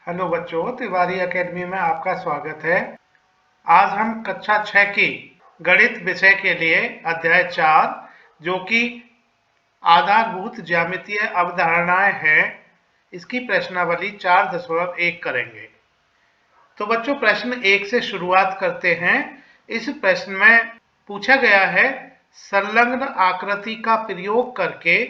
Hello बच्चों, Tiwari academy में आपका स्वागत है। आज हम कक्षा 6 की गणित विषय के लिए अध्याय 4 जो कि आधारभूत ज्यामितीय अवधारणाएं हैं, इसकी प्रश्नावली 4.1 करेंगे। तो बच्चों, प्रश्न 1 से शुरुआत करते हैं। इस प्रश्न में पूछा गया है, संलग्न आकृति का प्रयोग करके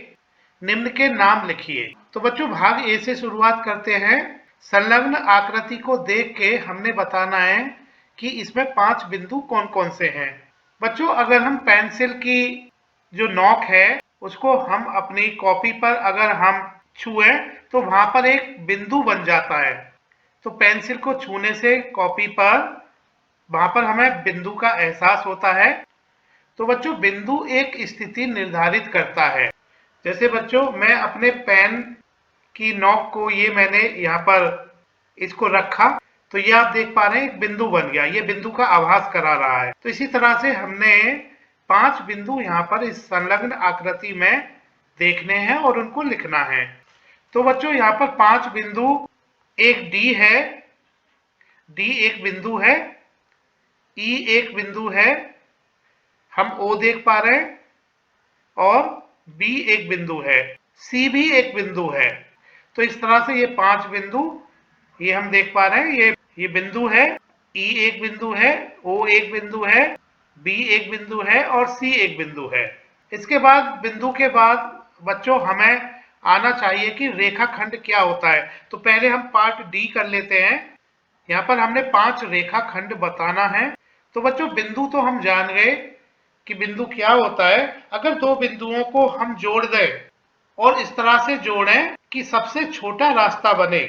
निम्न के नाम लिखिए। तो बच्चों, भाग ए से शुरुआत करते हैं। संलग्न आकृति को देख के हमने बताना है कि इसमें 5 बिंदु कौन कौन से हैं। बच्चों, अगर हम पेंसिल की जो नोक है उसको हम अपनी कॉपी पर अगर हम छुए तो वहां पर एक बिंदु बन जाता है। तो पेंसिल को छूने से कॉपी पर वहां पर हमें बिंदु का एहसास होता है। तो बच्चों, बिंदु एक स्थिति निर्धारित करता है। जैसे बच्चों, मैं अपने पेन की नोक को मैंने यहाँ पर इसको रखा, तो ये आप देख पा रहे हैं एक बिंदु बन गया, ये बिंदु का आभास करा रहा है। तो इसी तरह से हमने 5 बिंदु यहाँ पर इस संलग्न आकृति में देखने हैं और उनको लिखना है। तो बच्चों, यहाँ पर 5 बिंदु, एक डी है, डी एक बिंदु है, ई एक बिंदु है, हम ओ देख पा रहे हैं, और बी एक बिंदु है, सी भी एक बिंदु है। तो इस तरह से ये 5 बिंदु ये हम देख पा रहे हैं, ये बिंदु है, ई एक बिंदु है, ओ एक बिंदु है, बी एक बिंदु है और सी एक बिंदु है। इसके बाद बिंदु के बाद बच्चों हमें आना चाहिए कि रेखाखंड क्या होता है। तो पहले हम पार्ट डी कर लेते हैं। यहाँ पर हमने 5 रेखाखंड बताना है। तो बच्चों, बिंदु तो हम जान गए कि बिंदु क्या होता है। अगर दो बिंदुओं को हम जोड़ दें और इस तरह से जोड़ें कि सबसे छोटा रास्ता बने,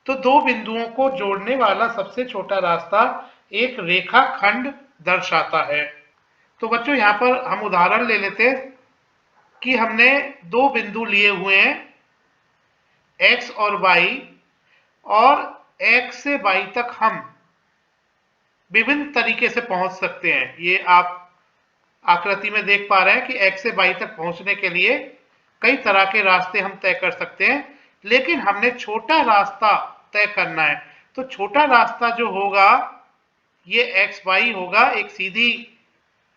तो दो बिंदुओं को जोड़ने वाला सबसे छोटा रास्ता एक रेखाखंड दर्शाता है। तो बच्चों, यहाँ पर हम उदाहरण ले लेते हैं कि हमने दो बिंदु लिए हुए हैं, x और y, और x से y तक हम विभिन्न तरीके से पहुंच सकते हैं। ये आप आकृति में देख पा रहे हैं कि x से y तक पहुंचने के लिए कई तरह के रास्ते हम तय कर सकते हैं, लेकिन हमने छोटा रास्ता तय करना है। तो छोटा रास्ता जो होगा ये एक्स वाई होगा, एक सीधी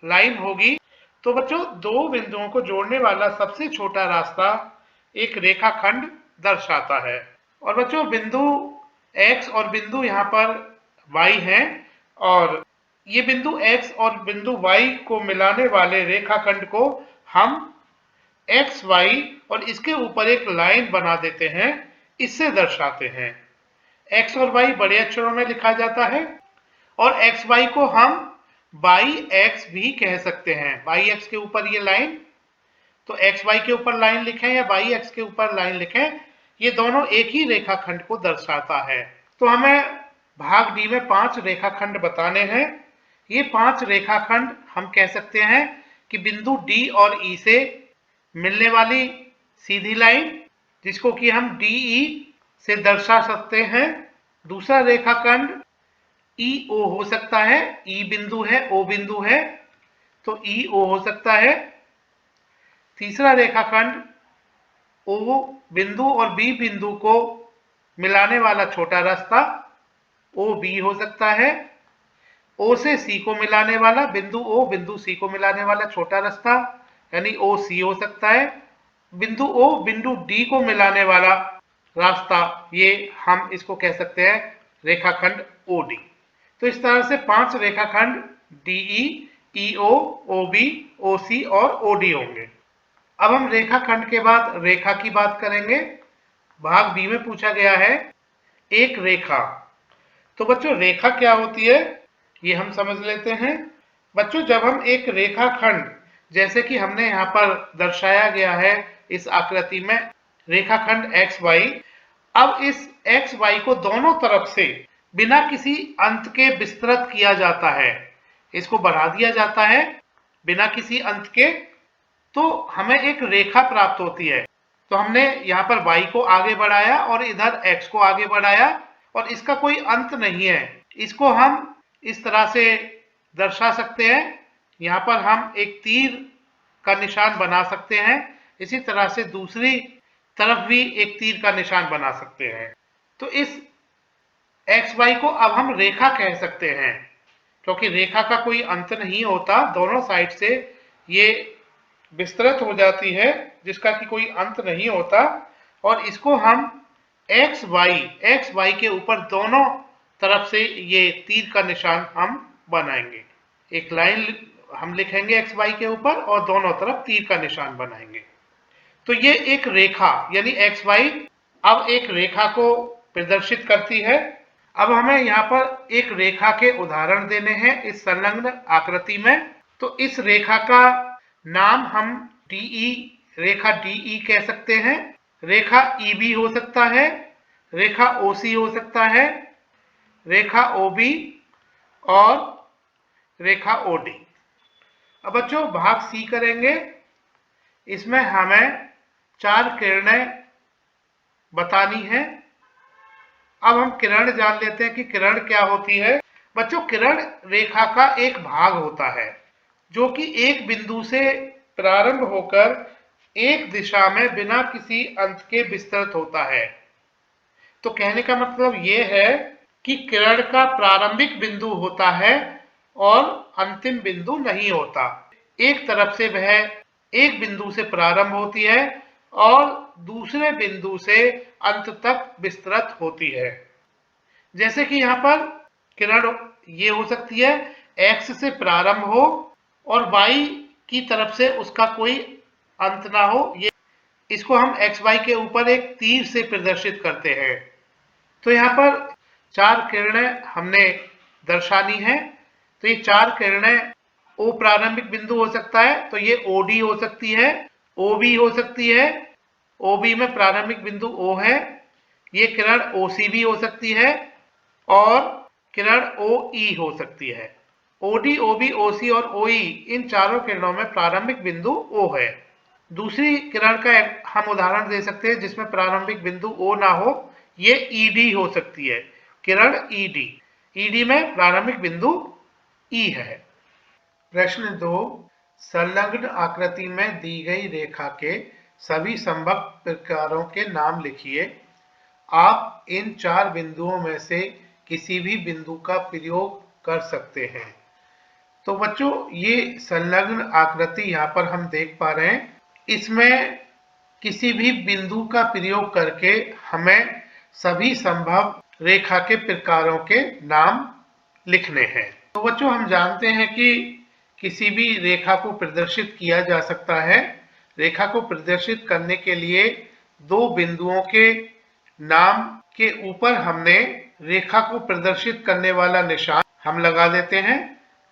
लाइन होगी। तो बच्चों, दो बिंदुओं को जोड़ने वाला सबसे छोटा रास्ता एक रेखाखंड दर्शाता है। और बच्चों, बिंदु x और बिंदु यहाँ पर y हैं, और ये बिंदु x और बिंदु y को मिलाने वाले रेखाखंड को हम एक्स वाई और इसके ऊपर एक लाइन बना देते हैं, इससे दर्शाते हैं। एक्स और वाई बड़े अक्षरों में लिखा जाता है, और एक्स वाई को हम वाई एक्स भी कह सकते हैं। वाई एक्स के ऊपर ये लाइन, तो एक्स वाई के ऊपर लाइन लिखें या वाई एक्स के ऊपर लाइन लिखें, ये दोनों एक ही रेखाखंड को दर्शाता है। तो हमें भाग डी में 5 रेखाखंड बताने हैं। ये 5 रेखाखंड हम कह सकते हैं कि बिंदु डी और ई से मिलने वाली सीधी लाइन, जिसको कि हम डीई से दर्शा सकते हैं। दूसरा रेखाखंड ई ओ हो सकता है, ई बिंदु है, ओ बिंदु है, तो ई ओ हो सकता है। तीसरा रेखाखंड ओ बिंदु और बी बिंदु को मिलाने वाला छोटा रास्ता ओ बी हो सकता है। ओ से सी को मिलाने वाला बिंदु ओ बिंदु सी को मिलाने वाला छोटा रास्ता यानी ओ सी हो सकता है। बिंदु ओ बिंदु डी को मिलाने वाला रास्ता, ये हम इसको कह सकते हैं रेखाखंड ओ डी। तो इस तरह से 5 रेखाखंड डीई, ईओ, ओबी, ओसी और ओडी होंगे। अब हम रेखाखंड के बाद रेखा की बात करेंगे। भाग बी में पूछा गया है एक रेखा। तो बच्चों, रेखा क्या होती है ये हम समझ लेते हैं। बच्चों, जब हम एक रेखाखंड, जैसे कि हमने यहाँ पर दर्शाया गया है इस आकृति में रेखाखंड एक्स वाई, अब इस एक्स वाई को दोनों तरफ से बिना किसी अंत के विस्तृत किया जाता है, इसको बढ़ा दिया जाता है बिना किसी अंत के, तो हमें एक रेखा प्राप्त होती है। तो हमने यहाँ पर y को आगे बढ़ाया और इधर x को आगे बढ़ाया, और इसका कोई अंत नहीं है। इसको हम इस तरह से दर्शा सकते हैं। यहाँ पर हम एक तीर का निशान बना सकते हैं, इसी तरह से दूसरी तरफ भी एक तीर का निशान बना सकते हैं। तो इस एक्स वाई को अब हम रेखा कह सकते हैं, क्योंकि रेखा का कोई अंत नहीं होता, दोनों साइड से ये विस्तृत हो जाती है, जिसका कि कोई अंत नहीं होता। और इसको हम एक्स वाई के ऊपर दोनों तरफ से ये तीर का निशान हम बनाएंगे। एक लाइन हम लिखेंगे एक्स वाई के ऊपर और दोनों तरफ तीर का निशान बनाएंगे। तो ये एक रेखा यानी एक्स वाई अब एक रेखा को प्रदर्शित करती है। अब हमें यहाँ पर एक रेखा के उदाहरण देने हैं इस संलग्न आकृति में। तो इस रेखा का नाम हम डीई, रेखा डीई कह सकते हैं। रेखा ईबी हो सकता है, रेखा ओसी हो सकता है, रेखा ओबी और रेखा ओडी। अब बच्चों भाग सी करेंगे। इसमें हमें 4 किरणें बतानी है। अब हम किरण जान लेते हैं कि किरण क्या होती है। बच्चों किरण रेखा का एक भाग होता है जो कि एक बिंदु से प्रारंभ होकर एक दिशा में बिना किसी अंत के विस्तृत होता है। तो कहने का मतलब ये है कि किरण का प्रारंभिक बिंदु होता है और अंतिम बिंदु नहीं होता। एक तरफ से वह एक बिंदु से प्रारंभ होती है और दूसरे बिंदु से अंत तक विस्तृत होती है। जैसे कि यहाँ पर किरण ये हो सकती है एक्स से प्रारंभ हो और वाई की तरफ से उसका कोई अंत ना हो। ये इसको हम एक्स वाई के ऊपर एक तीर से प्रदर्शित करते हैं। तो यहाँ पर 4 किरणें हमने दर्शानी है। तो ये 4 किरणें ओ प्रारंभिक बिंदु हो सकता है, तो ये ओडी हो सकती है, ओबी हो सकती है, ओबी में प्रारंभिक बिंदु ओ है। ये किरण ओसी भी हो सकती है और किरण ओई हो सकती है। ओडी, ओबी, ओसी और ओई इन चारों किरणों में प्रारंभिक बिंदु ओ है। दूसरी किरण का हम उदाहरण दे सकते हैं जिसमें प्रारंभिक बिंदु ओ ना हो। ये ईडी हो सकती है, किरण ईडी। ईडी में प्रारंभिक बिंदु ई है। प्रश्न 2, संलग्न आकृति में दी गई रेखा के सभी संभव प्रकारों के नाम लिखिए। आप इन 4 बिंदुओं में से किसी भी बिंदु का प्रयोग कर सकते हैं। तो बच्चों ये संलग्न आकृति यहाँ पर हम देख पा रहे हैं। इसमें किसी भी बिंदु का प्रयोग करके हमें सभी संभव रेखा के प्रकारों के नाम लिखने हैं। तो बच्चों हम जानते हैं कि किसी भी रेखा को प्रदर्शित किया जा सकता है। रेखा को प्रदर्शित करने के लिए 2 बिंदुओं के नाम के ऊपर हमने रेखा को प्रदर्शित करने वाला निशान हम लगा देते हैं।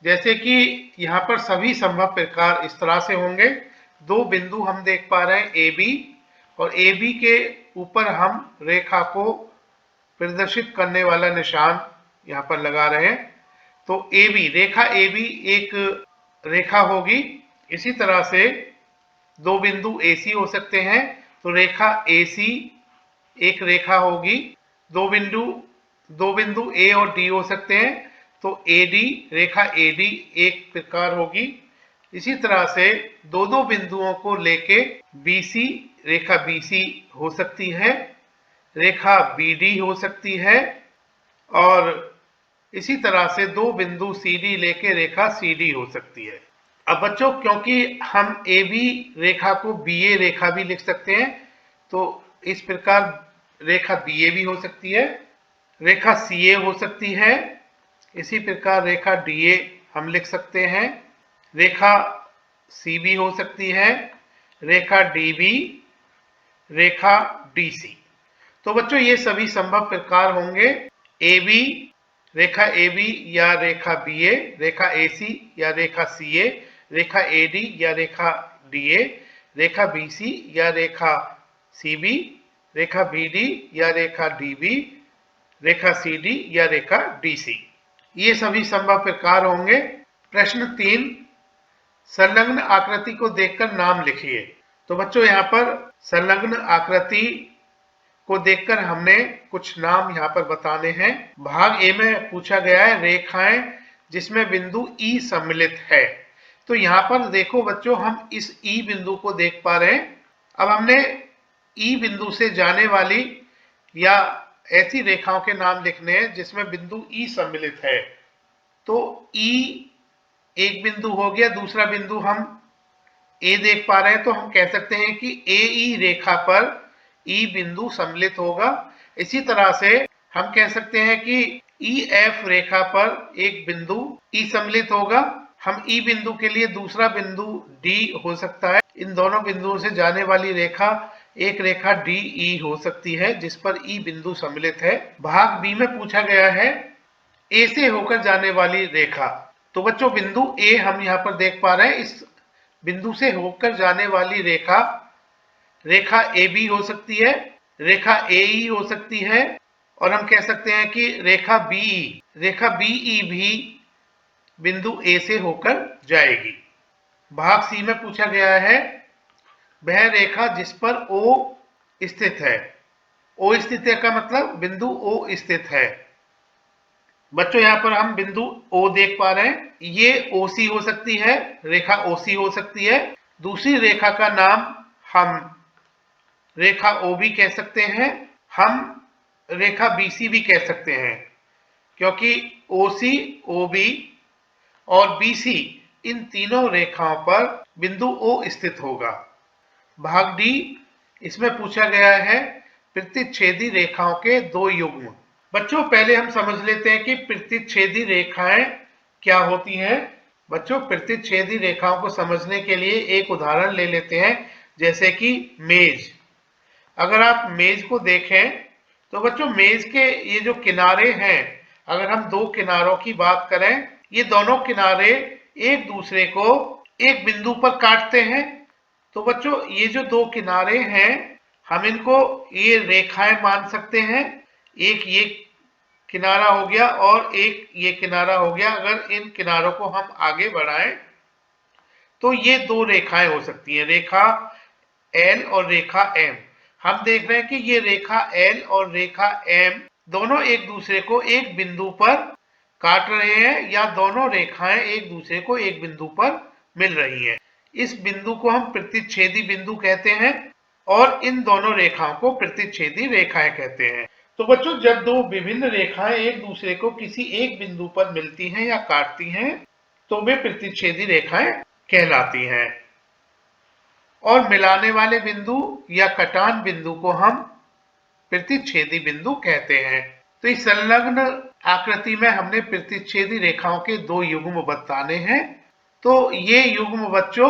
जैसे कि यहाँ पर सभी संभव प्रकार इस तरह से होंगे। 2 बिंदु हम देख पा रहे हैं ए बी, और ए बी के ऊपर हम रेखा को प्रदर्शित करने वाला निशान यहाँ पर लगा रहे हैं। तो A B, Rekha A B एक रेखा होगी। इसी तरह से 2 बिंदु ए सी हो सकते हैं, तो रेखा ए सी एक रेखा होगी। 2 बिंदु ए और डी हो सकते हैं, तो A D, Rekha A D एक प्रकार होगी। इसी तरह से 2 बिंदुओं को लेके बी सी, रेखा बी सी हो सकती है, रेखा बी डी हो सकती है, और इसी तरह से 2 बिंदु सी डी लेके रेखा सी डी हो सकती है। अब बच्चों क्योंकि हम ए बी रेखा को बी ए रेखा भी लिख सकते हैं, तो इस प्रकार रेखा बी ए भी हो सकती है, रेखा सी ए हो सकती है। इसी प्रकार रेखा डी ए हम लिख सकते हैं, रेखा सी बी हो सकती है, रेखा डी बी, रेखा डी सी। तो बच्चों ये सभी संभव प्रकार होंगे। A B, Rekha A B या रेखा बी ए, रेखा ए सी या रेखा सी ए, रेखा ए डी या रेखा D A, Rekha B C या रेखा सी बी, रेखा बी डी या रेखा डी बी, रेखा सी डी या रेखा डी सी। ये सभी संभव प्रकार होंगे। प्रश्न 3, संलग्न आकृति को देखकर नाम लिखिए। तो बच्चों यहाँ पर संलग्न आकृति को देखकर हमने कुछ नाम यहाँ पर बताने हैं। भाग ए में पूछा गया है रेखाएं जिसमें बिंदु ई सम्मिलित है। तो यहाँ पर देखो बच्चों हम इस ई बिंदु को देख पा रहे हैं। अब हमने ई बिंदु से जाने वाली या ऐसी रेखाओं के नाम लिखने हैं जिसमें बिंदु ई सम्मिलित है। तो ई एक बिंदु हो गया, दूसरा बिंदु हम ए देख पा रहे हैं, तो हम कह सकते हैं कि ए ई रेखा पर ई बिंदु सम्मिलित होगा। इसी तरह से हम कह सकते हैं कि ई एफ रेखा पर एक बिंदु ई सम्मिलित होगा। हम ई बिंदु के लिए दूसरा बिंदु डी हो सकता है। इन दोनों बिंदुओं से जाने वाली रेखा एक रेखा डी ई हो सकती है जिस पर ई बिंदु सम्मिलित है। भाग बी में पूछा गया है ए से होकर जाने वाली रेखा। तो बच्चों बिंदु ए हम यहाँ पर देख पा रहे हैं, इस बिंदु से होकर जाने वाली रेखा रेखा ए बी हो सकती है, रेखा ए ई हो सकती है, और हम कह सकते हैं कि रेखा बी ई भी बिंदु ए से होकर जाएगी। भाग सी में पूछा गया है वह रेखा जिस पर ओ स्थित है। ओ स्थित है का मतलब बिंदु ओ स्थित है। बच्चों यहाँ पर हम बिंदु ओ देख पा रहे हैं, ये ओसी हो सकती है, रेखा ओसी हो सकती है। दूसरी रेखा का नाम हम रेखा ओ भी कह सकते हैं, हम रेखा बीसी भी कह सकते हैं, क्योंकि ओसी ओबी और बीसी इन तीनों रेखाओं पर बिंदु ओ स्थित होगा। भाग डी, इसमें पूछा गया है प्रतिच्छेदी रेखाओं के दो युग्म। बच्चों पहले हम समझ लेते हैं कि प्रतिच्छेदी रेखाएं क्या होती हैं। बच्चों प्रतिच्छेदी रेखाओं को समझने के लिए एक उदाहरण ले लेते हैं, जैसे कि मेज। अगर आप मेज को देखें तो बच्चों मेज के ये जो किनारे हैं, अगर हम दो किनारों की बात करें, ये दोनों किनारे एक दूसरे को एक बिंदु पर काटते हैं। तो बच्चों ये जो दो किनारे हैं हम इनको ये रेखाएं मान सकते हैं। एक ये किनारा हो गया और एक ये किनारा हो गया। अगर इन किनारों को हम आगे बढ़ाएं तो ये दो रेखाएं हो सकती हैं, रेखा एल और रेखा एम। हम देख रहे हैं कि ये रेखा एल और रेखा एम दोनों एक दूसरे को एक बिंदु पर काट रहे हैं, या दोनों रेखाएं एक दूसरे को एक बिंदु पर मिल रही हैं। इस बिंदु को हम प्रतिच्छेदी बिंदु कहते हैं और इन दोनों रेखाओं को प्रतिच्छेदी रेखाएं कहते हैं। तो बच्चों जब दो विभिन्न रेखाएं एक दूसरे को किसी एक बिंदु पर मिलती हैं या काटती हैं तो वे प्रतिच्छेदी रेखाएं कहलाती हैं। और मिलाने वाले बिंदु या कटान बिंदु को हम प्रतिच्छेदी बिंदु कहते हैं। तो इस संलग्न आकृति में हमने प्रतिच्छेदी रेखाओं के दो युग्म बताने हैं। तो ये युग्म बच्चों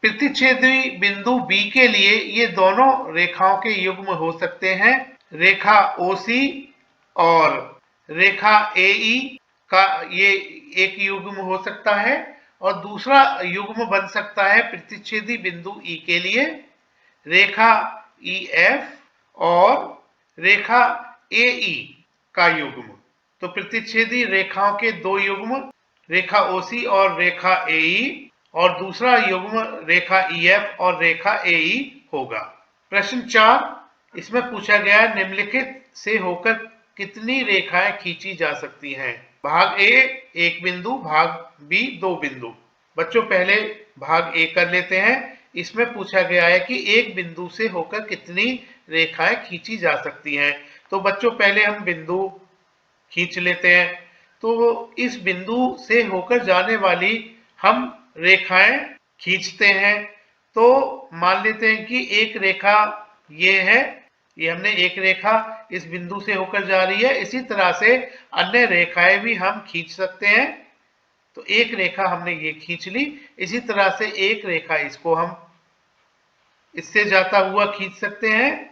प्रतिच्छेदी बिंदु बी के लिए ये दोनों रेखाओं के युग्म हो सकते हैं, रेखा ओसी और रेखा एई का ये एक युग्म हो सकता है, और दूसरा युग्म बन सकता है प्रतिच्छेदी बिंदु ई के लिए रेखा ई एफ और रेखा ए ई का युग्म। तो प्रतिच्छेदी रेखाओं के दो युग्म रेखा ओसी और रेखा ए ई, और दूसरा युग्म रेखा ई एफ और रेखा ए ई होगा। प्रश्न 4, इसमें पूछा गया निम्नलिखित से होकर कितनी रेखाएं खींची जा सकती हैं। भाग ए एक बिंदु, भाग बी दो बिंदु। बच्चों पहले भाग ए कर लेते हैं। इसमें पूछा गया है कि एक बिंदु से होकर कितनी रेखाएं खींची जा सकती हैं। तो बच्चों पहले हम बिंदु खींच लेते हैं। तो इस बिंदु से होकर जाने वाली हम रेखाएं खींचते हैं। तो मान लेते हैं कि एक रेखा ये है, ये हमने एक रेखा इस बिंदु से होकर जा रही है। इसी तरह से अन्य रेखाएं भी हम खींच सकते हैं। तो एक रेखा हमने ये खींच ली, इसी तरह से एक रेखा इसको हम इससे जाता हुआ खींच सकते हैं।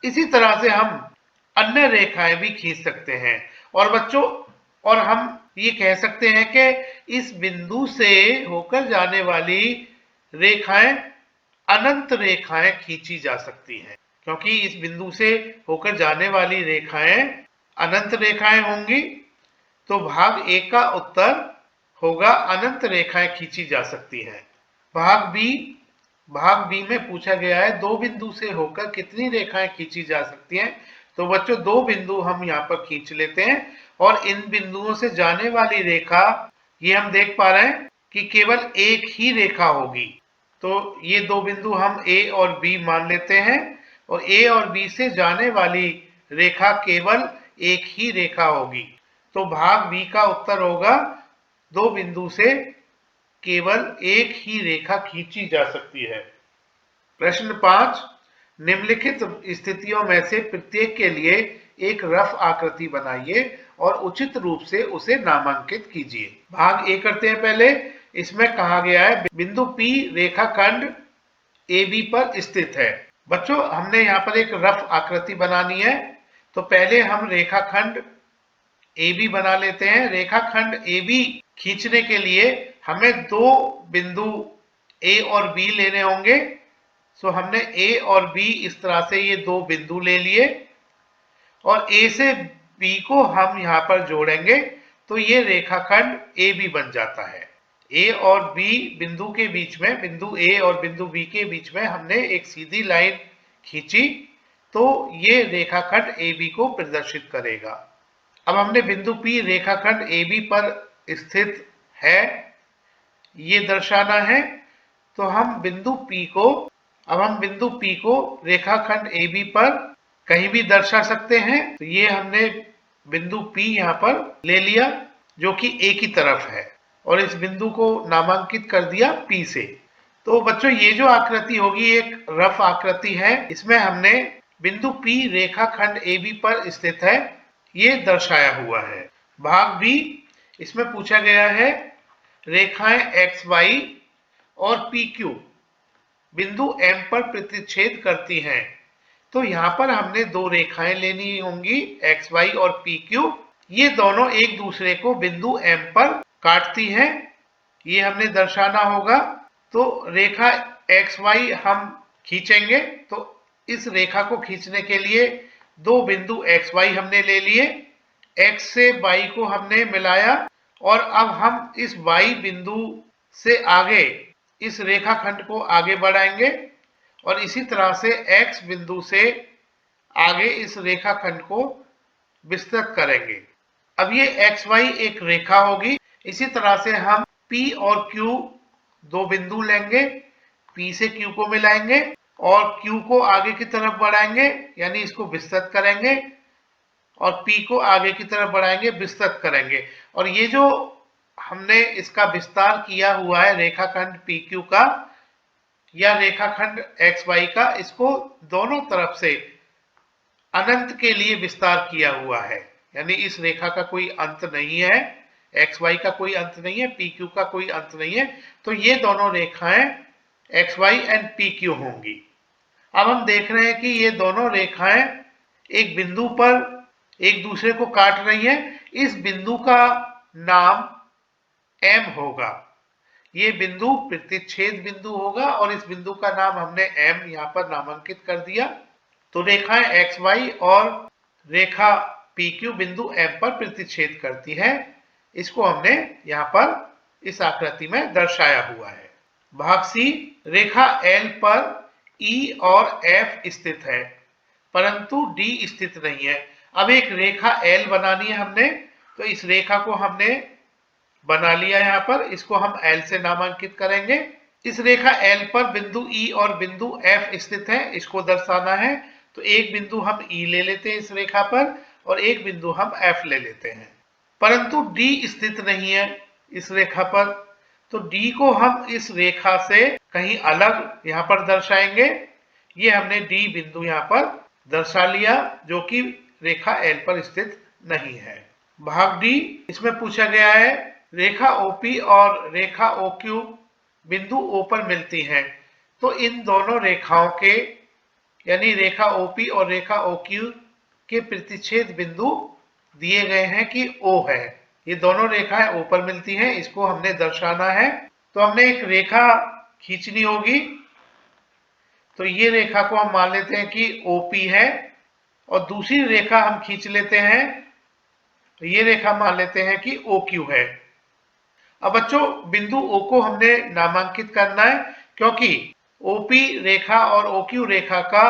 इसी तरह से हम अन्य रेखाएं भी खींच सकते हैं। और बच्चों और हम ये कह सकते हैं कि इस बिंदु से होकर जाने वाली रेखाएं अनंत रेखाएं खींची जा सकती हैं, क्योंकि इस बिंदु से होकर जाने वाली रेखाएं अनंत रेखाएं होंगी। तो भाग ए का उत्तर होगा अनंत रेखाएं खींची जा सकती हैं। भाग बी में पूछा गया है दो बिंदु से होकर कितनी रेखाएं खींची जा सकती हैं। तो बच्चों दो बिंदु हम यहाँ पर खींच लेते हैं, और इन बिंदुओं से जाने वाली रेखा ये हम देख पा रहे हैं कि केवल एक ही रेखा होगी। तो ये दो बिंदु हम ए और बी मान लेते हैं, और ए और बी से जाने वाली रेखा केवल एक ही रेखा होगी। तो भाग बी का उत्तर होगा, दो बिंदु से केवल एक ही रेखा खींची जा सकती है। प्रश्न 5, निम्नलिखित स्थितियों में से प्रत्येक के लिए एक रफ आकृति बनाइए और उचित रूप से उसे नामांकित कीजिए। भाग ए करते हैं पहले। इसमें कहा गया है बिंदु P रेखाखंड AB पर स्थित है। बच्चों, हमने यहाँ पर एक रफ आकृति बनानी है, तो पहले हम रेखाखंड AB बना लेते हैं। रेखाखंड AB खींचने के लिए हमें दो बिंदु A और B लेने होंगे। सो हमने A और B इस तरह से ये दो बिंदु ले लिए और A से B को हम यहाँ पर जोड़ेंगे, तो ये रेखाखंड AB बन जाता है। A और B बिंदु के बीच में, बिंदु A और बिंदु B के बीच में हमने एक सीधी लाइन खींची, तो ये रेखाखंड AB को प्रदर्शित करेगा। अब हमने बिंदु P रेखाखंड AB पर स्थित है ये दर्शाना है, तो हम बिंदु P को रेखाखंड AB पर कहीं भी दर्शा सकते हैं। तो ये हमने बिंदु P यहाँ पर ले लिया जो कि A की तरफ है और इस बिंदु को नामांकित कर दिया P से। तो बच्चों, ये जो आकृति होगी एक रफ आकृति है। इसमें हमने बिंदु P रेखाखंड AB पर स्थित है ये दर्शाया हुआ है। भाग बी, इसमें पूछा गया है रेखाएं XY और PQ बिंदु M पर प्रतिच्छेद करती हैं। तो यहाँ पर हमने दो रेखाएं लेनी होंगी XY और PQ। ये दोनों एक दूसरे को बिंदु M पर काटती हैं, ये हमने दर्शाना होगा। तो रेखा XY हम खींचेंगे, तो इस रेखा को खींचने के लिए दो बिंदु XY हमने ले लिए, X से Y को हमने मिलाया और अब हम इस Y बिंदु से आगे इस रेखाखंड को आगे बढ़ाएंगे और इसी तरह से X बिंदु से आगे इस रेखाखंड को विस्तृत करेंगे। अब ये XY एक रेखा होगी। इसी तरह से हम P और Q दो बिंदु लेंगे, P से Q को मिलाएंगे और Q को आगे की तरफ बढ़ाएंगे, यानी इसको विस्तृत करेंगे और P को आगे की तरफ बढ़ाएंगे, विस्तृत करेंगे। और ये जो हमने इसका विस्तार किया हुआ है रेखाखंड PQ का या रेखाखंड XY का, इसको दोनों तरफ से अनंत के लिए विस्तार किया हुआ है, यानी इस रेखा का कोई अंत नहीं है, XY का कोई अंत नहीं है, PQ का कोई अंत नहीं है। तो ये दोनों रेखाएं XY एंड PQ होंगी। अब हम देख रहे हैं कि ये दोनों रेखाएं एक बिंदु पर एक दूसरे को काट रही हैं। इस बिंदु का नाम M होगा, ये बिंदु प्रतिच्छेद बिंदु होगा और इस बिंदु का नाम हमने M यहाँ पर नामांकित कर दिया। तो रेखाएं XY और रेखा PQ बिंदु M पर प्रतिच्छेद करती है, इसको हमने यहाँ पर इस आकृति में दर्शाया हुआ है। भाग C, रेखा L पर E और F स्थित है परंतु D स्थित नहीं है। अब एक रेखा L बनानी है हमने, तो इस रेखा को हमने बना लिया यहाँ पर, इसको हम L से नामांकित करेंगे। इस रेखा L पर बिंदु E और बिंदु F स्थित है, इसको दर्शाना है। तो एक बिंदु हम E ले लेते हैं इस रेखा पर और एक बिंदु हम F ले लेते हैं, परंतु D स्थित नहीं है इस रेखा पर। तो D को हम इस रेखा से कहीं अलग यहाँ पर दर्शाएंगे। ये हमने D बिंदु यहाँ पर दर्शा लिया जो कि रेखा L पर स्थित नहीं है। भाग D, इसमें पूछा गया है रेखा OP और रेखा OQ बिंदु O पर मिलती हैं। तो इन दोनों रेखाओं के, यानी रेखा OP और रेखा OQ के प्रतिच्छेद बिंदु दिए गए हैं कि O है। ये दोनों रेखाएं O पर मिलती हैं, इसको हमने दर्शाना है। तो हमने एक रेखा खींचनी होगी, तो ये रेखा को हम मान लेते हैं कि OP है और दूसरी रेखा हम खींच लेते हैं, तो ये रेखा मान लेते हैं कि OQ है। अब बच्चों, बिंदु O को हमने नामांकित करना है क्योंकि OP रेखा और OQ रेखा का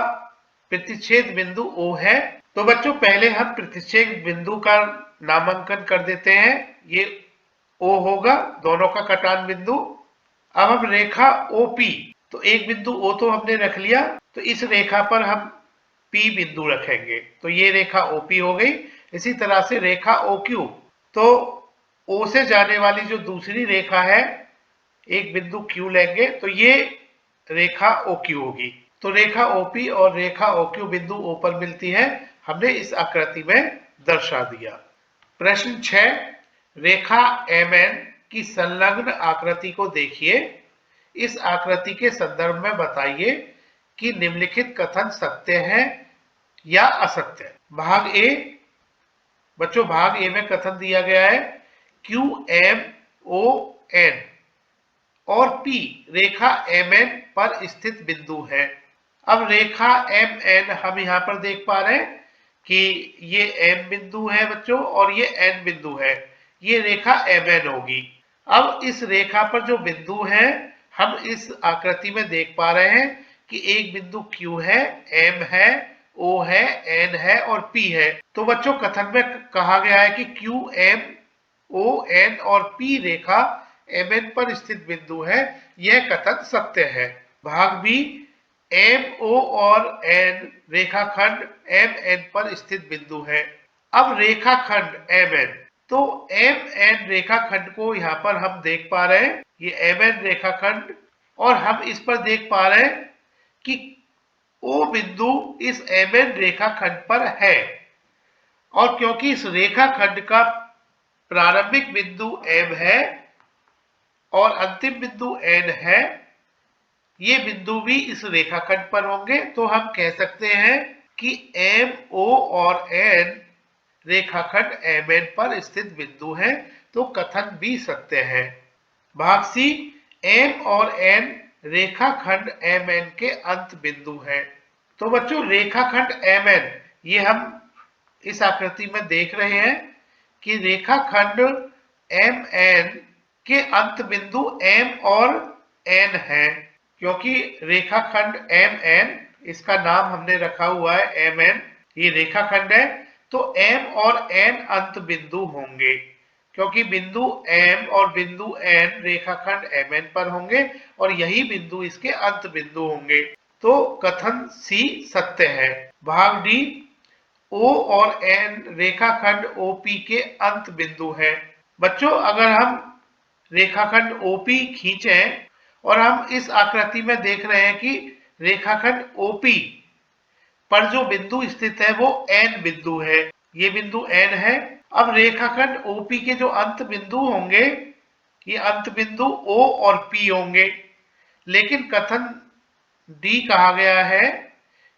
प्रतिच्छेद बिंदु O है। तो बच्चों, पहले हम प्रतिच्छेद बिंदु का नामांकन कर देते हैं, ये O होगा, दोनों का कटान बिंदु। अब हम रेखा OP, तो एक बिंदु O तो हमने रख लिया, तो इस रेखा पर हम P बिंदु रखेंगे। तो ये रेखा OP हो गई। इसी तरह से रेखा OQ, तो O से जाने वाली जो दूसरी रेखा है, एक बिंदु Q लेंगे तो ये रेखा OQ होगी। तो रेखा OP और रेखा OQ बिंदु O पर मिलती है, हमने इस आकृति में दर्शा दिया। प्रश्न 6, रेखा MN की संलग्न आकृति को देखिए। इस आकृति के संदर्भ में बताइए कि निम्नलिखित कथन सत्य है या असत्य है। भाग ए, बच्चों भाग ए में कथन दिया गया है QMON और P रेखा MN पर स्थित बिंदु है। अब रेखा MN हम यहाँ पर देख पा रहे हैं कि ये M बिंदु है बच्चों और ये N बिंदु है, ये रेखा MN होगी। अब इस रेखा पर जो बिंदु है, हम इस आकृति में देख पा रहे हैं कि एक बिंदु Q है, M है, O है, N है और P है। तो बच्चों कथन में कहा गया है कि Q, M, O, N और P रेखा MN पर स्थित बिंदु है, यह कथन सत्य है। भाग बी, MO और N रेखाखंड MN पर स्थित बिंदु है। अब रेखाखंड MN, तो MN रेखाखंड को यहाँ पर हम देख पा रहे हैं, ये MN रेखाखंड, और हम इस पर देख पा रहे हैं कि O बिंदु इस MN रेखाखंड पर है, और क्योंकि इस रेखाखंड का प्रारंभिक बिंदु M है और अंतिम बिंदु N है, ये बिंदु भी इस रेखाखंड पर होंगे, तो हम कह सकते हैं कि MO और N रेखाखंड MN पर स्थित बिंदु है, तो कथन भी सत्य है। भाग सी, M और N रेखाखंड MN के अंत बिंदु है। तो बच्चों रेखाखंड MN, ये हम इस आकृति में देख रहे हैं कि रेखाखंड MN के अंत बिंदु M और N है। क्योंकि रेखाखंड MN, इसका नाम हमने रखा हुआ है MN, ये रेखाखंड है, तो M और N अंत बिंदु होंगे, क्योंकि बिंदु M और बिंदु N रेखाखंड MN पर होंगे और यही बिंदु इसके अंत बिंदु होंगे, तो कथन सी सत्य है। भाग डी, O और N रेखाखंड OP के अंत बिंदु है। बच्चों अगर हम रेखाखंड OP खींचें और हम इस आकृति में देख रहे हैं कि रेखाखंड OP पर जो बिंदु स्थित है वो N बिंदु है, ये बिंदु N है। अब रेखाखंड OP के जो अंत बिंदु होंगे, ये अंत बिंदु O और P होंगे, लेकिन कथन डी कहा गया है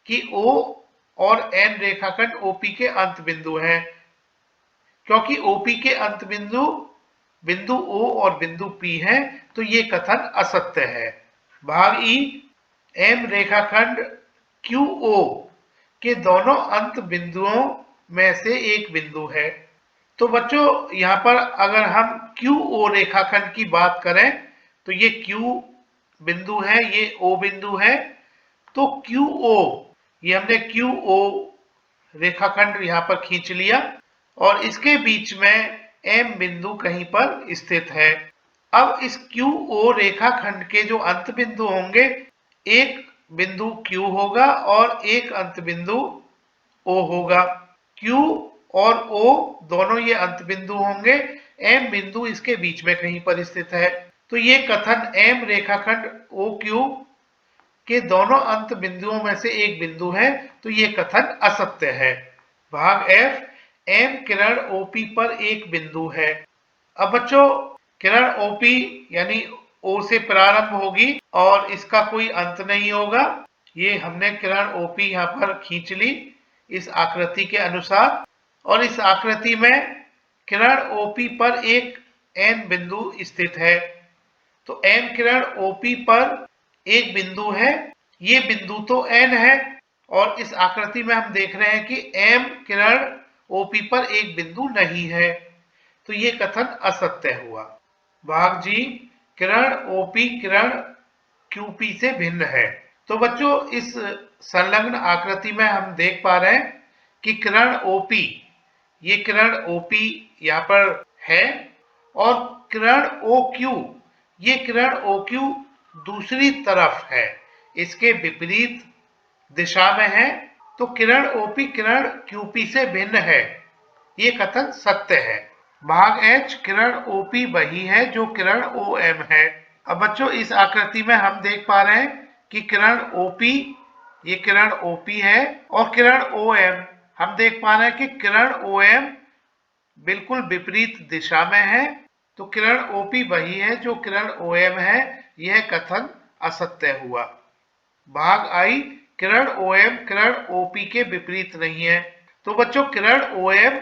कि O और N रेखाखंड OP के अंत बिंदु हैं, क्योंकि OP के अंत बिंदु बिंदु O और बिंदु P है, तो ये कथन असत्य है। भाग ई, M रेखाखंड QO के दोनों अंत बिंदुओं में से एक बिंदु है। तो बच्चों यहाँ पर अगर हम QO रेखाखंड की बात करें तो ये Q बिंदु है, ये O बिंदु है, तो QO, ये हमने QO रेखाखंड यहाँ पर खींच लिया और इसके बीच में M बिंदु कहीं पर स्थित है। अब इस QO रेखाखंड के जो अंत बिंदु होंगे, एक बिंदु Q होगा और एक अंत बिंदु O होगा। Q और O दोनों ये अंत बिंदु होंगे, M बिंदु इसके बीच में कहीं पर स्थित है, तो ये कथन M रेखाखंड OQ के दोनों अंत बिंदुओं में से एक बिंदु है, तो ये कथन असत्य है। भाग F, M किरण OP पर एक बिंदु है। अब बच्चों किरण OP यानी O से प्रारंभ होगी और इसका कोई अंत नहीं होगा। ये हमने किरण OP यहाँ पर खींच ली इस आकृति के अनुसार, और इस आकृति में किरण OP पर एक N बिंदु स्थित है, तो M किरण OP पर एक बिंदु है, ये बिंदु तो N है, और इस आकृति में हम देख रहे हैं कि M किरण OP पर एक बिंदु नहीं है, तो ये कथन असत्य हुआ। भाग जी, किरण OP किरण QP से भिन्न है। तो बच्चों इस संलग्न आकृति में हम देख पा रहे हैं कि किरण OP, ये किरण OP यहाँ पर है, और किरण OQ, ये किरण OQ दूसरी तरफ है, इसके विपरीत दिशा में है, तो किरण ओपी किरण क्यूपी से भिन्न है, ये कथन सत्य है। भाग एच, किरण ओपी वही है जो किरण ओएम है। अब बच्चों इस आकृति में हम देख पा रहे हैं कि किरण ओपी, ये किरण ओपी है, और किरण ओएम हम देख पा रहे हैं कि किरण ओएम बिल्कुल विपरीत दिशा में है। तो किरण ओपी वही है जो किरण ओएम है, यह कथन असत्य हुआ। भाग आई, किरण ओएम किरण ओपी के विपरीत नहीं है। तो बच्चों किरण ओएम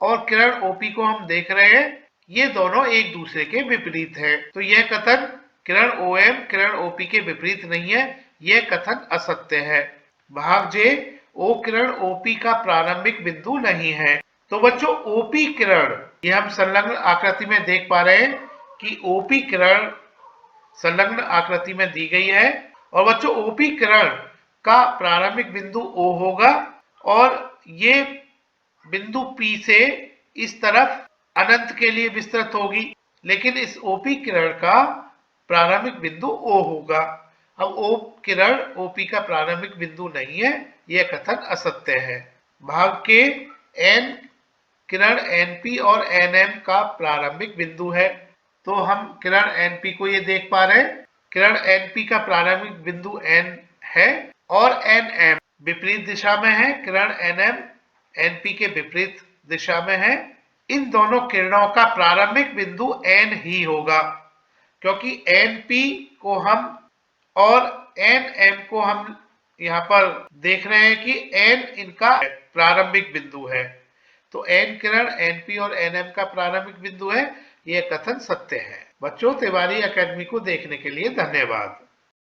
और किरण ओपी को हम देख रहे हैं, ये दोनों एक दूसरे के विपरीत है। तो यह कथन किरण ओएम किरण ओपी के विपरीत नहीं है, यह कथन असत्य है। भाग जे, ओ किरण ओपी का प्रारंभिक बिंदु नहीं है। तो बच्चों ओपी किरण, ये हम संलग्न आकृति में देख पा रहे हैं कि ओपी किरण संलग्न आकृति में दी गई है, और बच्चों ओपी किरण का प्रारंभिक बिंदु O होगा और ये बिंदु P से इस तरफ अनंत के लिए विस्तृत होगी, लेकिन इस ओपी किरण का प्रारंभिक बिंदु O होगा। अब O किरण OP का प्रारंभिक बिंदु नहीं है, यह कथन असत्य है। भाग के, N किरण NP और NM का प्रारंभिक बिंदु है। तो हम किरण NP को ये देख पा रहे हैं, किरण NP का प्रारंभिक बिंदु N है और NM विपरीत दिशा में है, किरण NM NP के विपरीत दिशा में है। इन दोनों किरणों का प्रारंभिक बिंदु N ही होगा, क्योंकि NP को हम और NM को हम यहाँ पर देख रहे हैं कि N इनका प्रारंभिक बिंदु है। तो N किरण NP और NM का प्रारंभिक बिंदु है, यह कथन सत्य है। बच्चों तिवारी एकेडमी को देखने के लिए धन्यवाद।